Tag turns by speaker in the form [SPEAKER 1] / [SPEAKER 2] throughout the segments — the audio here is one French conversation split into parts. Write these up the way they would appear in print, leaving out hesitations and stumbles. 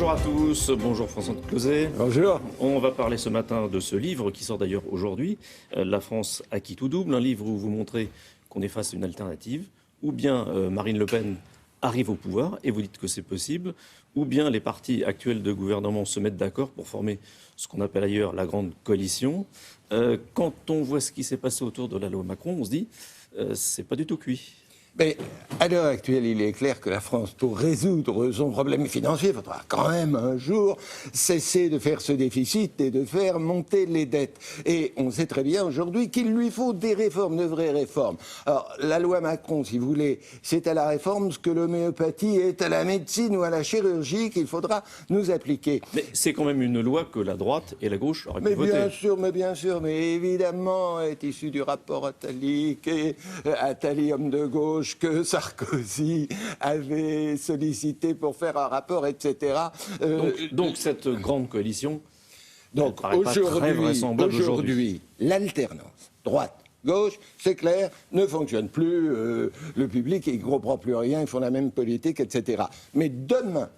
[SPEAKER 1] Bonjour à tous, bonjour François de Closet.
[SPEAKER 2] Bonjour.
[SPEAKER 1] On va parler ce matin de ce livre qui sort d'ailleurs aujourd'hui, La France à qui tout double, un livre où vous montrez qu'on est face à une alternative, ou bien Marine Le Pen arrive au pouvoir et vous dites que c'est possible, ou bien les partis actuels de gouvernement se mettent d'accord pour former ce qu'on appelle ailleurs la grande coalition. Quand on voit ce qui s'est passé autour de la loi Macron, on se dit c'est pas du tout cuit.
[SPEAKER 2] Mais à l'heure actuelle, il est clair que la France, pour résoudre son problème financier, faudra quand même un jour cesser de faire ce déficit et de faire monter les dettes. Et on sait très bien aujourd'hui qu'il lui faut des réformes, de vraies réformes. Alors, la loi Macron, si vous voulez, c'est à la réforme ce que l'homéopathie est à la médecine ou à la chirurgie qu'il faudra nous appliquer.
[SPEAKER 1] Mais c'est quand même une loi que la droite et la gauche auraient pu voter.
[SPEAKER 2] Bien sûr, mais évidemment, est issu du rapport Attali, Attali, homme de gauche, que Sarkozy avait sollicité pour faire un rapport, etc.
[SPEAKER 1] Donc cette grande coalition, donc
[SPEAKER 2] aujourd'hui, l'alternance droite-gauche, c'est clair, ne fonctionne plus. Le public, il ne comprend plus rien, ils font la même politique, etc. Mais demain,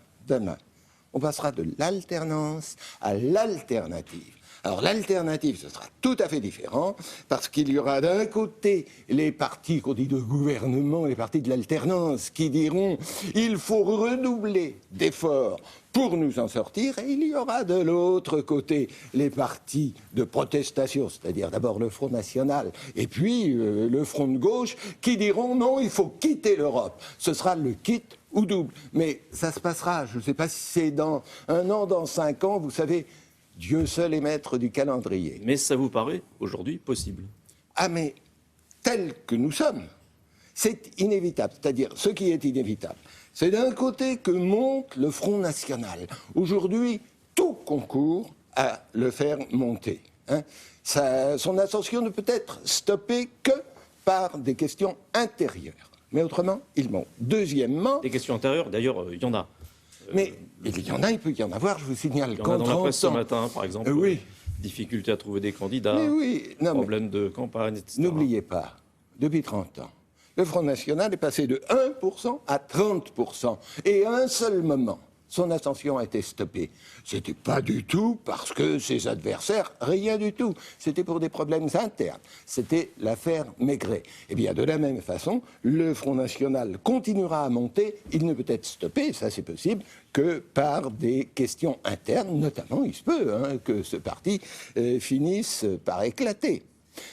[SPEAKER 2] on passera de l'alternance à l'alternative. Alors l'alternative, ce sera tout à fait différent, parce qu'il y aura d'un côté les partis qu'on dit de gouvernement, les partis de l'alternance, qui diront il faut redoubler d'efforts pour nous en sortir, et il y aura de l'autre côté les partis de protestation, c'est-à-dire d'abord le Front National, et puis le Front de gauche, qui diront non, il faut quitter l'Europe. Ce sera le quitte ou double. Mais ça se passera, je ne sais pas si c'est dans 1 an, dans 5 ans, vous savez... Dieu seul est maître du calendrier.
[SPEAKER 1] Mais ça vous paraît aujourd'hui possible?
[SPEAKER 2] Ah mais, tel que nous sommes, c'est inévitable. C'est-à-dire, ce qui est inévitable, c'est d'un côté que monte le Front National. Aujourd'hui, tout concourt à le faire monter. Son ascension ne peut être stoppée que par des questions intérieures. Mais autrement, il monte. Deuxièmement...
[SPEAKER 1] Des questions intérieures, d'ailleurs, il y en a.
[SPEAKER 2] Mais il y en a, il peut y en avoir, je vous signale.
[SPEAKER 1] Il y en a dans la presse ce matin, par exemple.
[SPEAKER 2] Oui.
[SPEAKER 1] Difficulté à trouver des candidats, problème de campagne, etc.
[SPEAKER 2] N'oubliez pas, depuis 30 ans, le Front National est passé de 1% à 30%. Et à un seul moment, son ascension a été stoppée. C'était pas du tout parce que ses adversaires, rien du tout. C'était pour des problèmes internes. C'était l'affaire Maigret. Eh bien, de la même façon, le Front National continuera à monter. Il ne peut être stoppé, ça c'est possible, que par des questions internes. Notamment, il se peut que ce parti finisse par éclater.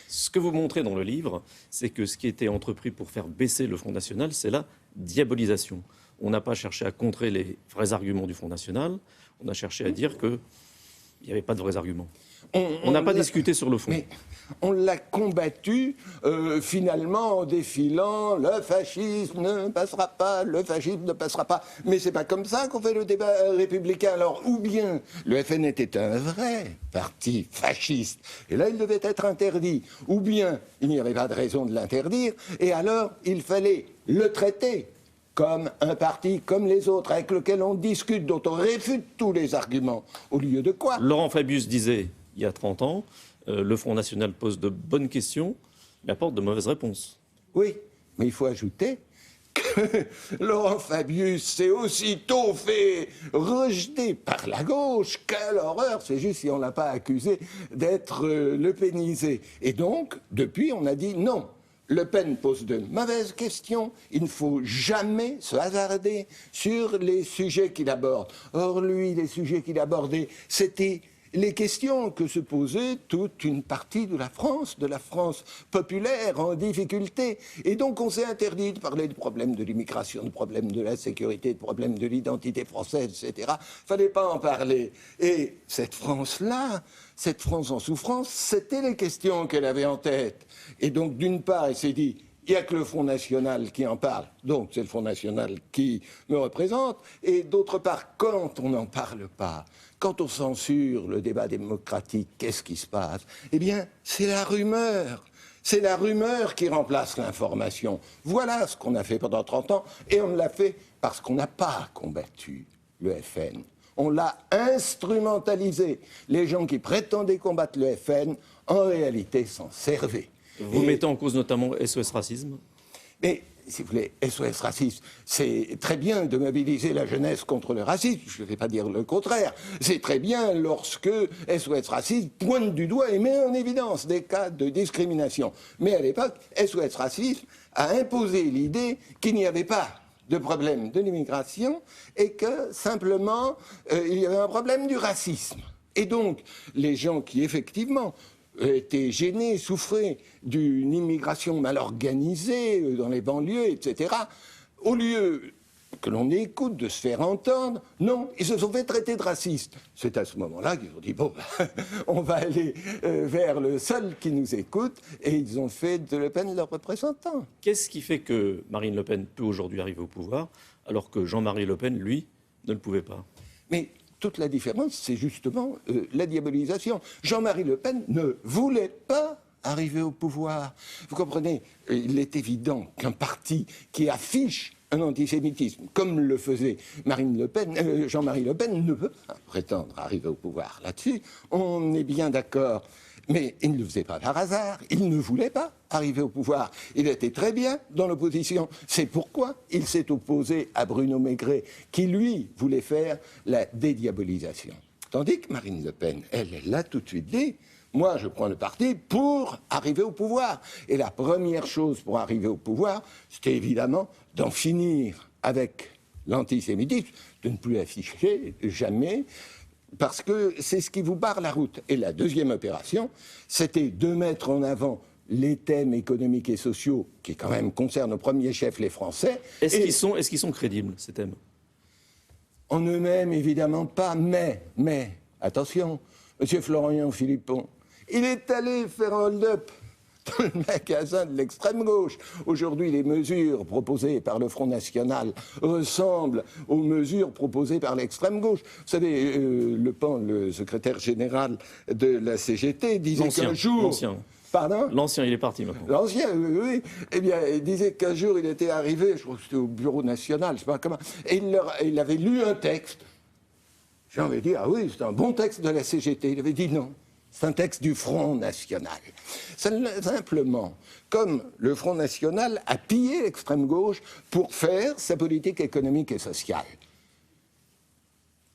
[SPEAKER 1] Ce que vous montrez dans le livre, c'est que ce qui était entrepris pour faire baisser le Front National, c'est la diabolisation. On n'a pas cherché à contrer les vrais arguments du Front National, on a cherché à dire qu'il n'y avait pas de vrais arguments. On n'a pas discuté sur le fond.
[SPEAKER 2] Mais on l'a combattu finalement en défilant le fascisme ne passera pas, le fascisme ne passera pas. Mais c'est pas comme ça qu'on fait le débat républicain. Alors, ou bien le FN était un vrai parti fasciste, et là il devait être interdit, ou bien il n'y avait pas de raison de l'interdire, et alors il fallait le traiter comme un parti comme les autres, avec lequel on discute, dont on réfute tous les arguments, au lieu de quoi?
[SPEAKER 1] Laurent Fabius disait, il y a 30 ans, le Front National pose de bonnes questions, mais apporte de mauvaises réponses.
[SPEAKER 2] Oui, mais il faut ajouter que Laurent Fabius s'est aussitôt fait rejeter par la gauche. Quelle horreur! C'est juste si on ne l'a pas accusé d'être le pénisé. Et donc, depuis, on a dit non. Le Pen pose de mauvaises questions, il ne faut jamais se hasarder sur les sujets qu'il aborde. Or, lui, les sujets qu'il abordait, c'était les questions que se posait toute une partie de la France populaire en difficulté. Et donc, on s'est interdit de parler de problèmes de l'immigration, de problèmes de la sécurité, de problèmes de l'identité française, etc. Fallait pas en parler. Et cette France-là, cette France en souffrance, c'était les questions qu'elle avait en tête. Et donc, d'une part, elle s'est dit, il n'y a que le Front National qui en parle, donc c'est le Front National qui me représente. Et d'autre part, quand on n'en parle pas, quand on censure le débat démocratique, qu'est-ce qui se passe? Eh bien, c'est la rumeur. C'est la rumeur qui remplace l'information. Voilà ce qu'on a fait pendant 30 ans, et on l'a fait parce qu'on n'a pas combattu le FN. On l'a instrumentalisé. Les gens qui prétendaient combattre le FN, en réalité, s'en servaient.
[SPEAKER 1] Vous mettez en cause notamment SOS Racisme?
[SPEAKER 2] Mais si vous voulez, SOS Racisme, c'est très bien de mobiliser la jeunesse contre le racisme, je ne vais pas dire le contraire. C'est très bien lorsque SOS Racisme pointe du doigt et met en évidence des cas de discrimination. Mais à l'époque, SOS Racisme a imposé l'idée qu'il n'y avait pas de problème de l'immigration et que simplement il y avait un problème du racisme. Et donc, les gens qui effectivement étaient gênés, souffraient d'une immigration mal organisée dans les banlieues, etc., au lieu que l'on écoute, de se faire entendre, non, ils se sont fait traiter de racistes. C'est à ce moment-là qu'ils ont dit, bon, on va aller vers le seul qui nous écoute, et ils ont fait de Le Pen leur représentant.
[SPEAKER 1] Qu'est-ce qui fait que Marine Le Pen peut aujourd'hui arriver au pouvoir, alors que Jean-Marie Le Pen, lui, ne le pouvait pas?
[SPEAKER 2] Mais toute la différence, c'est justement la diabolisation. Jean-Marie Le Pen ne voulait pas arriver au pouvoir. Vous comprenez, il est évident qu'un parti qui affiche un antisémitisme, comme le faisait Jean-Marie Le Pen, ne peut pas prétendre arriver au pouvoir. Là-dessus, on est bien d'accord. Mais il ne le faisait pas par hasard, il ne voulait pas arriver au pouvoir. Il était très bien dans l'opposition. C'est pourquoi il s'est opposé à Bruno Maigret, qui lui voulait faire la dédiabolisation. Tandis que Marine Le Pen, elle l'a tout de suite dit, moi je prends le parti pour arriver au pouvoir. Et la première chose pour arriver au pouvoir, c'était évidemment d'en finir avec l'antisémitisme, de ne plus afficher jamais, parce que c'est ce qui vous barre la route. Et la deuxième opération, c'était de mettre en avant les thèmes économiques et sociaux qui quand même concernent au premier chef les Français.
[SPEAKER 1] Est-ce qu'ils sont crédibles, ces thèmes?
[SPEAKER 2] En eux-mêmes, évidemment pas, mais, attention, M. Florian Philippon, il est allé faire un hold-up dans le magasin de l'extrême gauche. Aujourd'hui, les mesures proposées par le Front National ressemblent aux mesures proposées par l'extrême gauche. Vous savez, Le Pen, le secrétaire général de la CGT, disait qu'un jour...
[SPEAKER 1] L'ancien.
[SPEAKER 2] Pardon ?
[SPEAKER 1] L'ancien, il est parti maintenant.
[SPEAKER 2] L'ancien, oui. Eh bien, il disait qu'un jour, il était arrivé, je crois que c'était au Bureau National, je sais pas comment, et il avait lu un texte. J'ai envie de dire, ah oui, c'est un bon texte de la CGT. Il avait dit non. C'est un texte du Front National. Simplement, comme le Front National a pillé l'extrême gauche pour faire sa politique économique et sociale.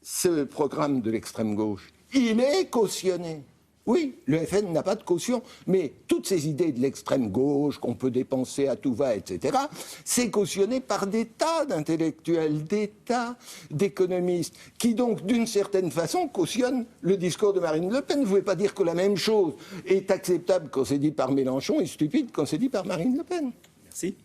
[SPEAKER 2] Ce programme de l'extrême gauche, il est cautionné. Oui, le FN n'a pas de caution, mais toutes ces idées de l'extrême gauche qu'on peut dépenser à tout va, etc., c'est cautionné par des tas d'intellectuels, des tas d'économistes, qui donc, d'une certaine façon, cautionnent le discours de Marine Le Pen. Vous ne pouvez pas dire que la même chose est acceptable quand c'est dit par Mélenchon et stupide quand c'est dit par Marine Le Pen.
[SPEAKER 1] Merci.